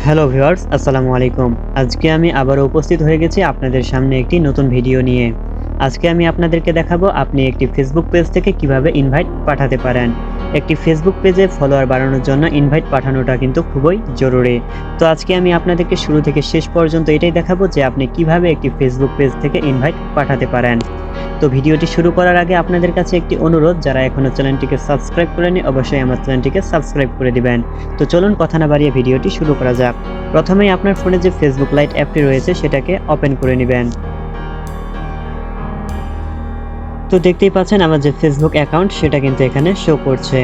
Hello viewers, আসসালামু আলাইকুম। আজকে আমি আবারও উপস্থিত হয়ে গেছি আপনাদের সামনে একটি নতুন ভিডিও নিয়ে। আজকে আমি আপনাদেরকে দেখাবো আপনি একটি ফেসবুক পেজ থেকে কিভাবে ইনভাইট পাঠাতে পারেন। একটি ফেসবুক পেজে ফলোয়ার বাড়ানোর জন্য ইনভাইট পাঠানোটা কিন্তু খুবই জরুরি। তো আজকে আমি আপনাদেরকে শুরু থেকে শেষ পর্যন্ত এটাই দেখাবো যে আপনি কিভাবে একটি ফেসবুক পেজ থেকে ইনভাইট পাঠাতে পারেন। তো ভিডিওটি শুরু করার আগে আপনাদের কাছে একটি অনুরোধ, যারা এখনো চ্যানেলটিকে সাবস্ক্রাইব করেনি অবশ্যই আমার চ্যানেলটিকে সাবস্ক্রাইব করে দিবেন। তো চলুন কথা না বাড়িয়ে ভিডিওটি শুরু করা যাক। প্রথমেই আপনার ফোনে যে ফেসবুক লাইট অ্যাপটি রয়েছে সেটাকে ওপেন করে নেবেন। তো দেখতেই পাচ্ছেন আমার যে ফেসবুক অ্যাকাউন্ট সেটা কিন্তু এখানে শো করছে।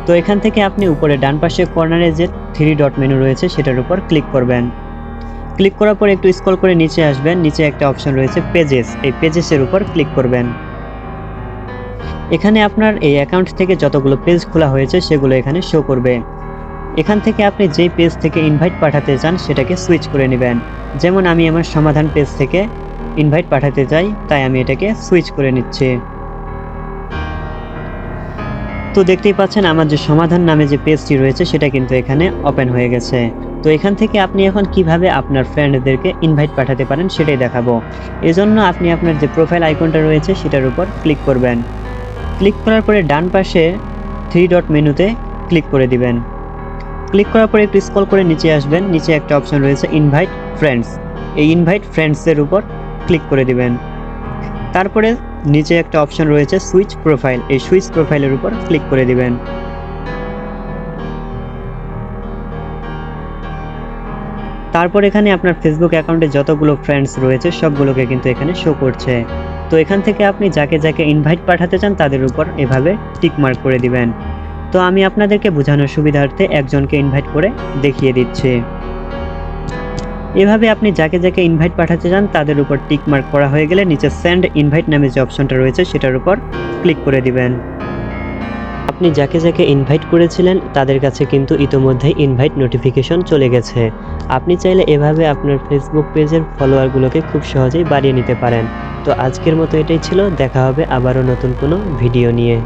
তো এখান থেকে আপনি উপরে ডান পাশে কর্নারে যে 3 ডট মেনু রয়েছে সেটার উপর ক্লিক করবেন। ক্লিক করার পর একটু স্ক্রল করে নিচে আসবেন, নিচে একটা অপশন রয়েছে পেজেস, এই পেজেসের উপর ক্লিক করবেন। এখানে আপনার এই অ্যাকাউন্ট থেকে যতগুলো পেজ খোলা হয়েছে সেগুলো এখানে শো করবে। এখান থেকে আপনি যেই পেজ থেকে ইনভাইট পাঠাতে চান সেটাকে সুইচ করে নেবেন। যেমন আমি আমার সমাধান পেজ থেকে ইনভাইট পাঠাতে চাই, তাই আমি এটাকে সুইচ করে নিচ্ছি। তো দেখতেই পাচ্ছেন আমার যে সমাধান নামে যে পেজটি রয়েছে সেটা কিন্তু এখানে ওপেন হয়ে গেছে। তো এখান থেকে আপনি এখন কিভাবে আপনার ফ্রেন্ডদেরকে ইনভাইট পাঠাতে পারেন সেটাই দেখাবো। এজন্য আপনি আপনার যে প্রোফাইল আইকনটা রয়েছে সেটার উপর ক্লিক করবেন। ক্লিক করার পরে ডান পাশে 3 ডট মেনুতে ক্লিক করে দিবেন। ক্লিক করার পরে একটু স্ক্রল করে নিচে আসবেন, নিচে একটা অপশন রয়েছে ইনভাইট ফ্রেন্ডস, এই ইনভাইট ফ্রেন্ডসের উপর ক্লিক করে দিবেন। তারপরে নিচে একটা অপশন রয়েছে সুইচ প্রোফাইল, এই সুইচ প্রোফাইলের উপর ক্লিক করে দিবেন। তারপর এখানে আপনার ফেসবুক অ্যাকাউন্টে যতগুলো ফ্রেন্ডস রয়েছে সবগুলোকে কিন্তু এখানে শো করছে। তো এখান থেকে আপনি যাকে যাকে ইনভাইট পাঠাতে চান তাদের উপর এভাবে টিক মার্ক করে দিবেন। তো আমি আপনাদেরকে বোঝানোর সুবিধার্থে একজনকে ইনভাইট করে দেখিয়ে দিচ্ছি। এভাবে আপনি যাকে যাকে ইনভাইট পাঠাতে চান তাদের উপর টিক মার্ক করা হয়ে গেলে নিচে সেন্ড ইনভাইট নামে যে অপশনটা রয়েছে সেটার উপর ক্লিক করে দিবেন। আপনি যাকে যাকে ইনভাইট করেছিলেন তাদের কাছে কিন্তু ইতোমধ্যেই ইনভাইট নোটিফিকেশন চলে গেছে। আপনি চাইলে এভাবে আপনার ফেসবুক পেজের ফলোয়ারগুলোকে খুব সহজেই বাড়িয়ে নিতে পারেন। তো আজকের মতো এটাই ছিল, দেখা হবে আবারও নতুন কোনো ভিডিও নিয়ে।